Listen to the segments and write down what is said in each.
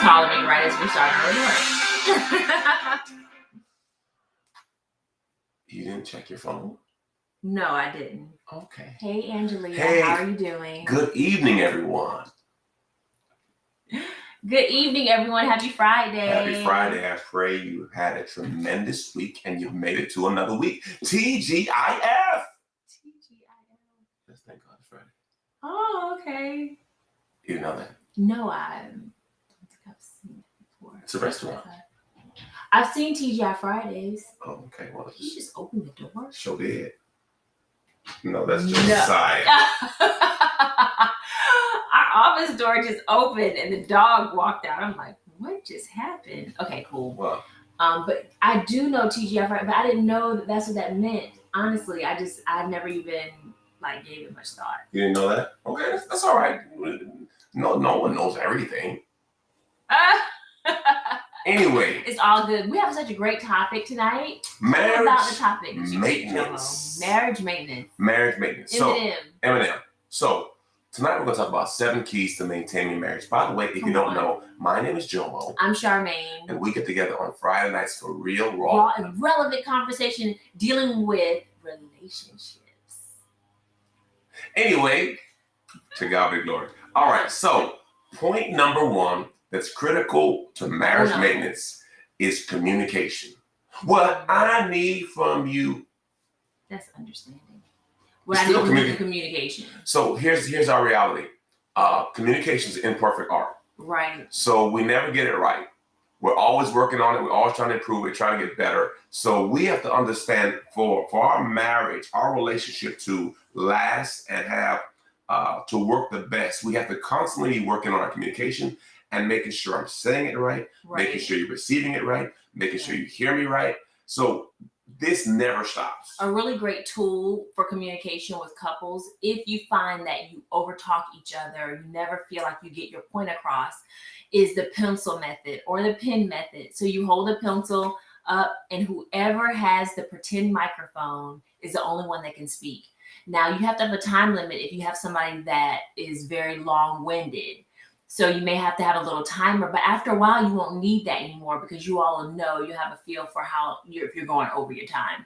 calling me right as we're starting recording. You didn't check your phone? No, I didn't. Okay. Hey, Angelina. Hey. How are you doing? Good evening, everyone. Good evening, everyone. Happy Friday. Happy Friday. I pray you had a tremendous week and you've made it to another week. TGIF. TGIF. Let's thank God it's Friday. Oh, okay. You know that? No, I don't think I've seen it before. It's a restaurant. I've seen TGI Fridays. Oh, okay. Well, Did you just open the door? Sure did. No, that's Josiah. Our office door just opened and the dog walked out. I'm like, what just happened? Okay, cool. Well, but I do know TGI Fridays, but I didn't know that that's what that meant. Honestly, I never even gave it much thought. You didn't know that? Okay, that's all right. No one knows everything. Anyway, it's all good. We have such a great topic tonight. Marriage about the topic. maintenance. Marriage maintenance. Marriage maintenance. Eminem. So tonight we're going to talk about 7 keys to maintaining marriage. By the way, if you don't know, my name is Jomo. I'm Charmaine. And we get together on Friday nights for real, raw and relevant conversation dealing with relationships. Anyway, to God be glory. All right, so point number 1 that's critical to marriage maintenance is communication. What I need from you. That's understanding. What I need from you is communication. So here's our reality. Communication is imperfect art. Right. So we never get it right. We're always working on it. We're always trying to improve it, trying to get better. So we have to understand for our marriage, our relationship to last and have to work the best, we have to constantly be working on our communication and making sure I'm saying it right, making sure you're receiving it right, making sure you hear me right. So this never stops. A really great tool for communication with couples, if you find that you overtalk each other, you never feel like you get your point across, is the pencil method or the pen method. So you hold a pencil up and whoever has the pretend microphone is the only one that can speak. Now you have to have a time limit if you have somebody that is very long-winded. So you may have to have a little timer, but after a while you won't need that anymore because you all know, you have a feel for if you're going over your time.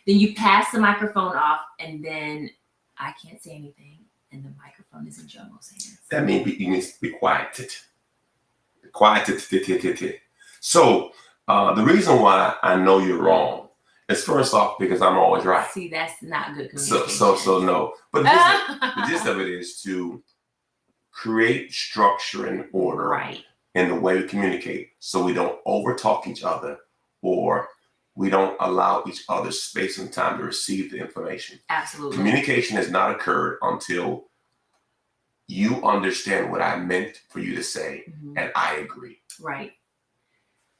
Then you pass the microphone off and then I can't say anything and the microphone is in Jomo's hands. That means you need to be quieted. Quieted. So the reason why I know you're wrong is first off because I'm always right. See, that's not good communication. So no. But the gist of it is to create structure and order in the way we communicate so we don't overtalk each other or we don't allow each other space and time to receive the information. Absolutely. Communication has not occurred until you understand what I meant for you to say and I agree. Right.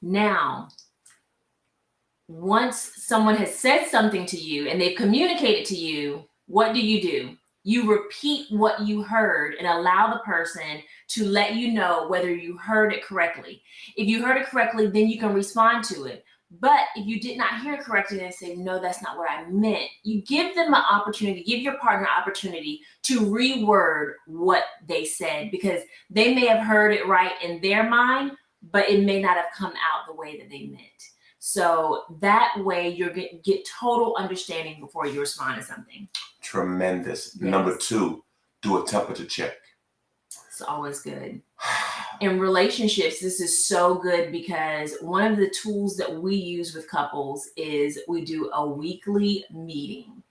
Now, once someone has said something to you and they've communicated to you, what do? You repeat what you heard and allow the person to let you know whether you heard it correctly. If you heard it correctly, then you can respond to it. But if you did not hear it correctly and say, no, that's not what I meant, you give them an opportunity, give your partner an opportunity to reword what they said because they may have heard it right in their mind, but it may not have come out the way that they meant. So that way you're get total understanding before you respond to something. Tremendous. Yes. Number 2, do a temperature check. It's always good. In relationships, this is so good because one of the tools that we use with couples is we do a weekly meeting.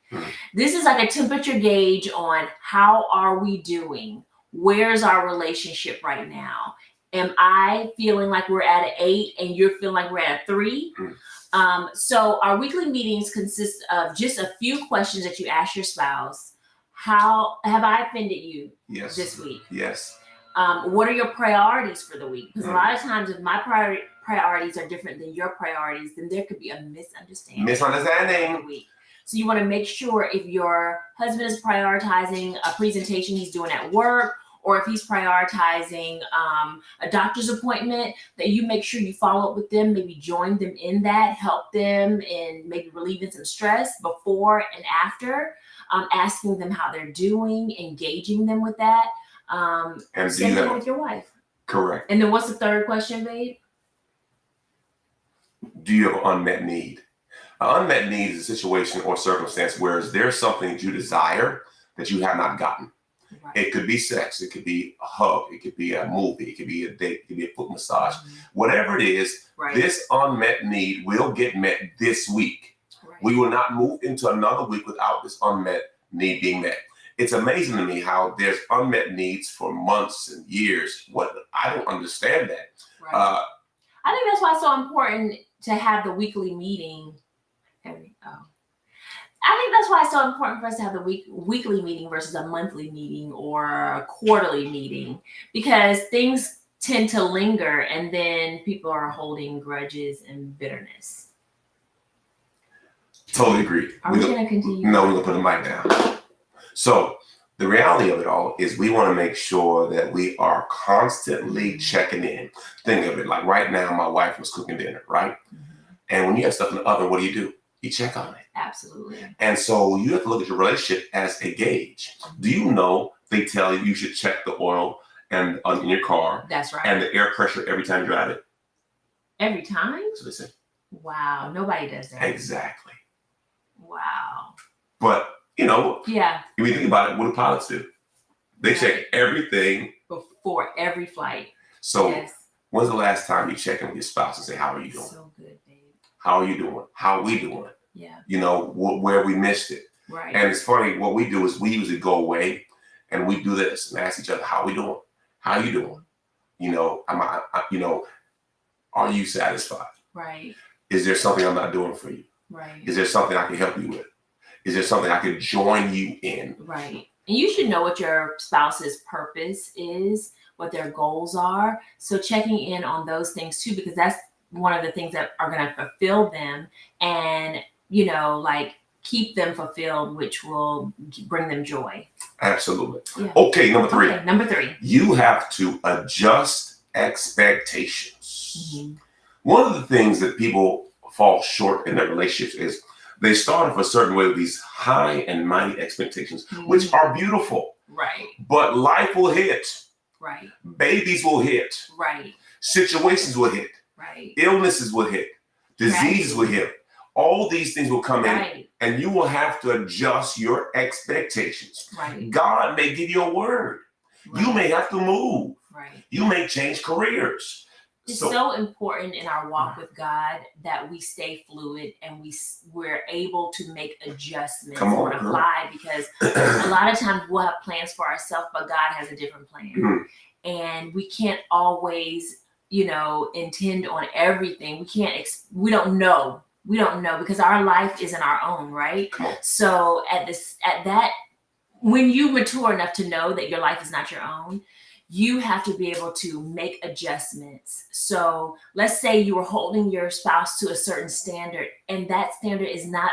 This is like a temperature gauge on how are we doing? Where's our relationship right now? Am I feeling like we're at an 8 and you're feeling like we're at a 3? So our weekly meetings consist of just a few questions that you ask your spouse. How have I offended you this week? Yes. What are your priorities for the week? Because a lot of times if my priorities are different than your priorities, then there could be a misunderstanding. The week. So you want to make sure if your husband is prioritizing a presentation he's doing at work, or if he's prioritizing a doctor's appointment, that you make sure you follow up with them, maybe join them in that, help them in maybe relieving some stress before and after, asking them how they're doing, engaging them with that. And same thing with your wife. Correct. And then what's the third question, babe? Do you have an unmet need? An unmet need is a situation or circumstance where there's something that you desire that you have not gotten. Right. It could be sex, it could be a hug, it could be a movie, it could be a date, it could be a foot massage. Whatever it is, Right. this unmet need will get met this week. Right. We will not move into another week without this unmet need being met. It's amazing to me how there's unmet needs for months and years. What I don't understand that. Right. I think that's why it's so important to have the weekly meeting. I think that's why it's so important for us to have the weekly meeting versus a monthly meeting or a quarterly meeting, because things tend to linger and then people are holding grudges and bitterness. Totally agree. Are we going to continue? No, we're going to put the mic down. So the reality of it all is we want to make sure that we are constantly checking in. Think of it like right now, my wife was cooking dinner, right? And when you have stuff in the oven, what do? You check on it. Absolutely. And so you have to look at your relationship as a gauge. Do you know they tell you should check the oil and in your car? That's right. And the air pressure every time you drive it? Every time? So they say. Wow. Nobody does that. Exactly. Wow. But, yeah. If you think about it, what do pilots do? They check everything before every flight. So yes. When's the last time you check in with your spouse and say, how are you doing? So good, babe. How are you doing? How are we doing? Yeah. Where we missed it. Right. And it's funny, what we do is we usually go away and we do this and ask each other, how are we doing? How are you doing? Are you satisfied? Right. Is there something I'm not doing for you? Right. Is there something I can help you with? Is there something I can join you in? Right. And you should know what your spouse's purpose is, what their goals are. So checking in on those things too, because that's one of the things that are going to fulfill them and, keep them fulfilled, which will bring them joy. Absolutely. Yeah. Okay, number three. Number three. You have to adjust expectations. Mm-hmm. One of the things that people fall short in their relationships is they start off a certain way with these high and mighty expectations, which are beautiful. Right. But life will hit. Right. Babies will hit. Right. Situations will hit. Right. Illnesses will hit. Diseases will hit. All these things will come in, and you will have to adjust your expectations. Right. God may give you a word. Right. You may have to move. Right. You may change careers. It's so important in our walk with God that we stay fluid and we're able to make adjustments on the fly, because a lot of times we'll have plans for ourselves, but God has a different plan. Mm-hmm. And we can't always, intend on everything. We don't know. We don't know, because our life isn't our own, right? So when you mature enough to know that your life is not your own, you have to be able to make adjustments. So let's say you were holding your spouse to a certain standard and that standard is not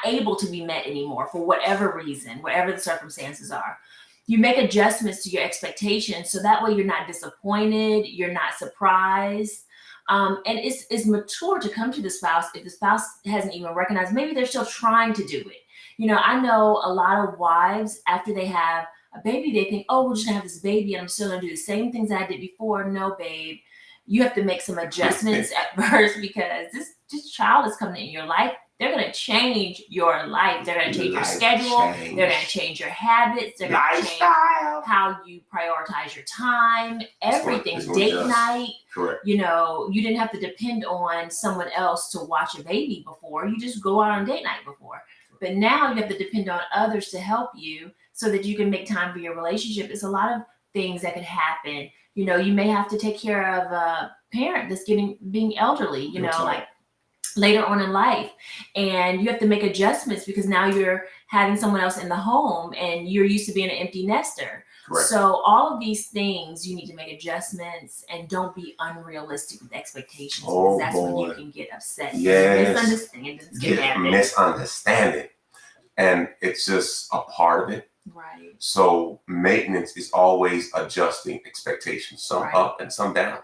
able to be met anymore for whatever reason, whatever the circumstances are. You make adjustments to your expectations so that way you're not disappointed, you're not surprised. And it's mature to come to the spouse if the spouse hasn't even recognized, maybe they're still trying to do it. I know a lot of wives, after they have a baby, they think, oh, we're just gonna have this baby and I'm still gonna do the same things I did before. No, babe, you have to make some adjustments at first, because this child is coming in your life. They're gonna change your life. They're gonna change your schedule. They're gonna change your habits. They're gonna change how you prioritize your time. Everything. Date night. Correct. You didn't have to depend on someone else to watch a baby before. You just go out on date night before. But now you have to depend on others to help you so that you can make time for your relationship. It's a lot of things that could happen. You may have to take care of a parent that's being elderly, like later on in life. And you have to make adjustments because now you're having someone else in the home and you're used to being an empty nester. Correct. So all of these things, you need to make adjustments, and don't be unrealistic with expectations, because that's when you can get upset. Yes. Misunderstanding. And it's just a part of it. Right. So maintenance is always adjusting expectations, some up and some down.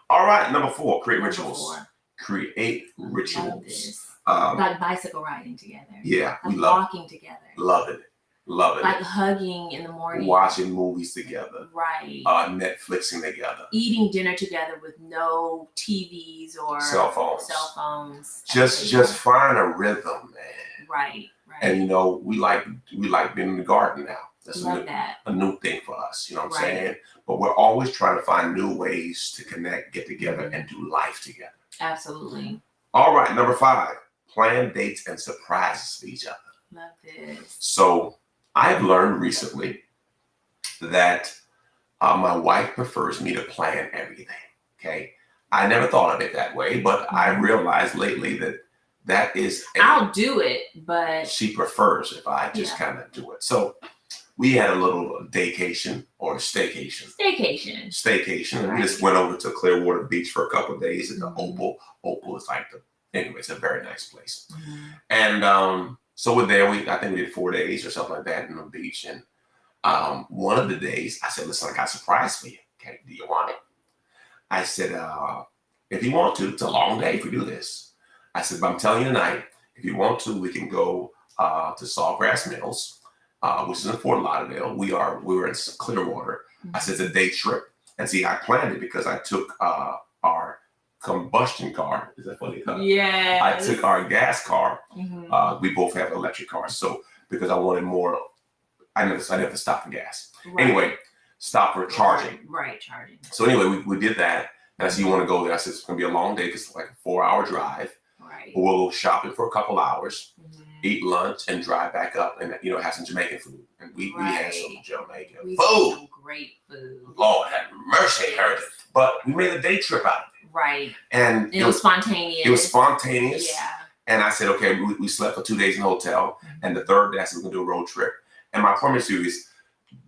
All right, number 4, create rituals. Create rituals. Like bicycle riding together. Yeah, we love walking together. Loving it. Loving Like it. hugging in the morning. Watching movies together. Right. Netflixing together. Eating dinner together with no TVs or cell phones. Just find a rhythm, man. Right. And you know, we like being in the garden now. That's a new thing for us. You know what I'm saying? But we're always trying to find new ways to connect, get together, and do life together. Absolutely. All right, number 5, plan dates and surprises for each other. Love this. So I've learned recently that my wife prefers me to plan everything. Okay, I never thought of it that way, but I realized lately that is. I'll do it, but she prefers if I just kind of do it. So we had a little staycation. Right. We just went over to Clearwater Beach for a couple of days at the Opal. Opal is like anyway, it's a very nice place. And so we're there. I think we did 4 days or something like that on the beach. And one of the days, I said, "Listen, I got a surprise for you. Okay, do you want it?" I said, "If you want to, it's a long day if we do this." I said, "But I'm telling you tonight, if you want to, we can go to Sawgrass Mills, which is in Fort Lauderdale. We were in Clearwater." I said, "It's a day trip." And see, I planned it because I took our combustion car. Is that funny? Yeah. I took our gas car. We both have electric cars. So because I wanted more, I never stop for gas. Right. Anyway, stop for charging. Right, charging. So anyway, we did that. And I said, "You want to go there?" I said, "It's going to be a long day because it's like a 4-hour drive. Right. We'll go shopping for a couple hours, eat lunch, and drive back up and, have some Jamaican food." And we had some Jamaican food. Some great food. Lord have mercy, heritage. But we made a day trip out of it. Right. And it was spontaneous. It was spontaneous. Yeah. And I said, okay, we slept for 2 days in the hotel. And the third day, I said, we're going to do a road trip. And my promise to you is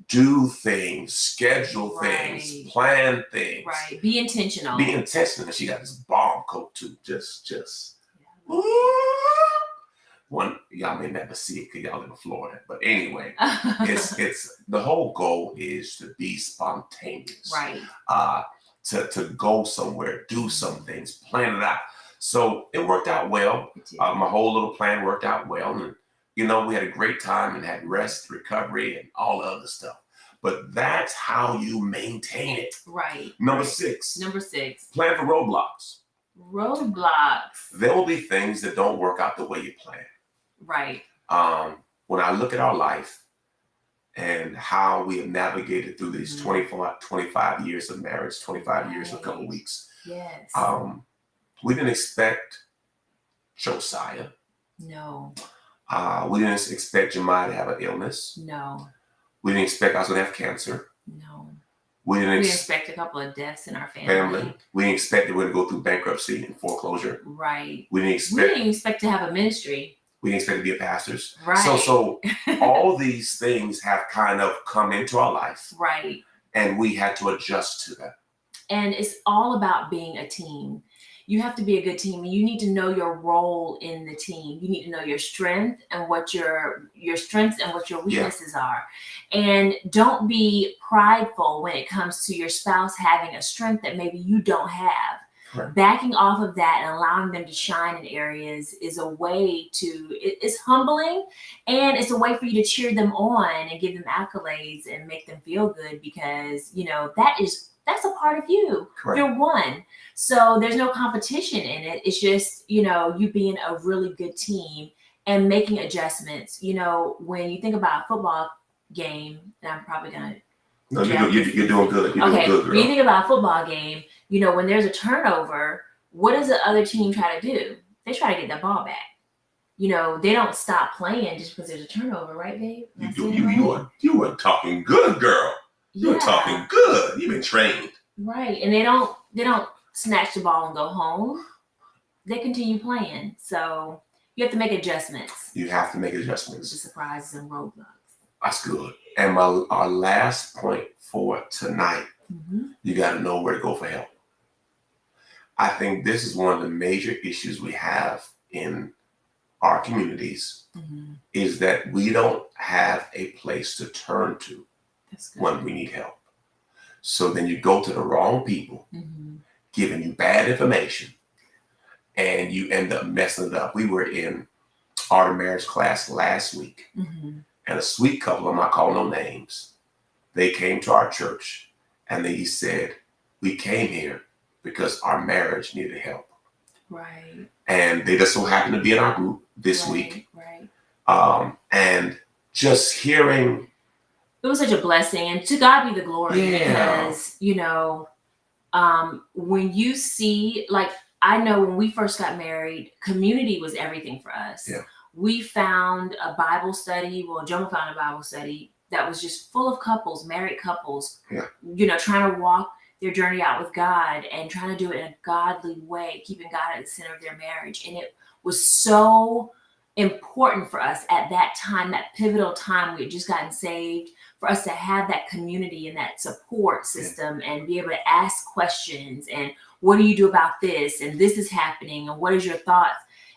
do things, schedule things, plan things. Right. Be intentional. Be intentional. And she got this bomb coat too. Just. Yeah. One, y'all may never see it because y'all live in Florida. But anyway, it's the whole goal is to be spontaneous. Right. To go somewhere, do some things, plan it out. So it worked out well. My whole little plan worked out well. And, we had a great time and had rest, recovery, and all the other stuff. But that's how you maintain it. Right. Number 6. Plan for roadblocks. There will be things that don't work out the way you plan. Right. When I look at our life and how we have navigated through these 25 years of marriage, 25 years and a couple of weeks. Yes. We didn't expect Josiah. No. We didn't expect Jemiah to have an illness. No. We didn't expect I was going to have cancer. No. We didn't expect a couple of deaths in our family. We didn't expect that we were going to go through bankruptcy and foreclosure. Right. We didn't expect to have a ministry. We didn't expect to be a pastors. Right. So all these things have kind of come into our life. Right. And we had to adjust to that. And it's all about being a team. You have to be a good team. You need to know your role in the team. You need to know your strength and what your strengths and what your weaknesses are. And don't be prideful when it comes to your spouse having a strength that maybe you don't have. Right. Backing off of that and allowing them to shine in areas is a way it's humbling, and it's a way for you to cheer them on and give them accolades and make them feel good because, that's a part of you. Correct. You're one. So there's no competition in it. It's just, you being a really good team and making adjustments. When you think about a football game, and I'm probably going to. No, you're doing good. You're doing good, girl. When you think about a football game, when there's a turnover, what does the other team try to do? They try to get that ball back. They don't stop playing just because there's a turnover, right, babe? You were talking good, girl. You're talking good. You've been trained. Right. And they don't snatch the ball and go home. They continue playing. So you have to make adjustments. You have to make adjustments. The surprises and roadblocks. That's good. And our last point for tonight, you got to know where to go for help. I think this is one of the major issues we have in our communities is that we don't have a place to turn to when we need help. So then you go to the wrong people, giving you bad information, and you end up messing it up. We were in art and marriage class last week, And a sweet couple, I'm not calling no names, they came to our church and they said, we came here because our marriage needed help. Right. And they just so happened to be in our group this week. Right. And just hearing. It was such a blessing, and to God be the glory. Yeah. Because, when you see, like, I know when we first got married, community was everything for us. Yeah. We found a Bible study. Well, Jomo found a Bible study that was just full of couples, married couples, trying to walk their journey out with God and trying to do it in a godly way, keeping God at the center of their marriage. And it was so important for us at that time, that pivotal time. We had just gotten saved, for us to have that community and that support system and be able to ask questions and what do you do about this? And this is happening. And what is your thoughts?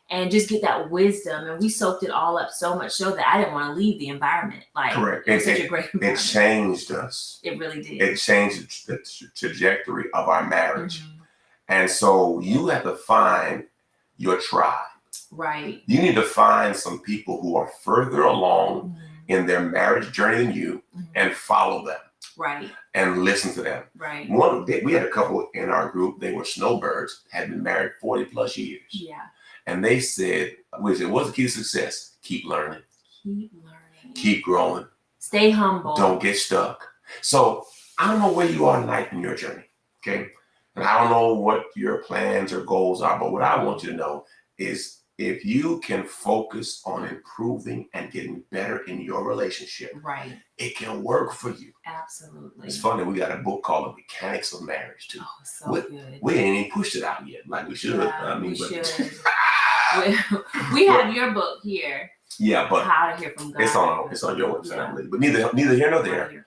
And just get that wisdom. And we soaked it all up so much so that I didn't want to leave the environment. Like, correct. It was such a great environment. It changed us. It really did. It changed the trajectory of our marriage. Mm-hmm. And so you have to find your tribe. Right. You need to find some people who are further along in their marriage journey than you and follow them. Right. And listen to them. Right. We had a couple in our group, they were snowbirds, had been married 40 plus years. Yeah. And they said, what's the key to success? Keep learning. Keep learning. Keep growing. Stay humble. Don't get stuck. So I don't know where you are tonight in your journey. Okay. And I don't know what your plans or goals are, but what I want you to know is if you can focus on improving and getting better in your relationship, right, it can work for you. Absolutely. It's funny, we got a book called The Mechanics of Marriage too. Oh, so good. We ain't even pushed it out yet, like we should. Yeah, we should. We have your book here. Yeah, but How to Hear from God. It's on your website, I believe. But neither here nor there.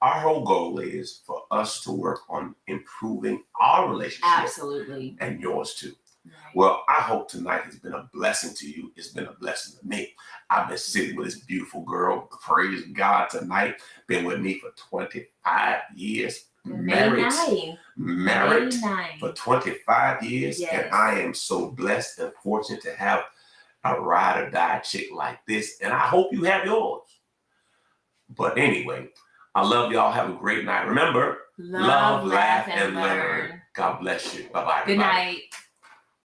Our whole goal is for us to work on improving our relationship. Absolutely. And yours too. Right. Well, I hope tonight has been a blessing to you. It's been a blessing to me. I've been sitting with this beautiful girl. Praise God tonight. Been with me for 25 years. Married for 25 years. Yes. And I am so blessed and fortunate to have a ride or die chick like this. And I hope you have yours. But anyway, I love y'all. Have a great night. Remember, love, laugh, and learn. God bless you. Bye-bye. Good night.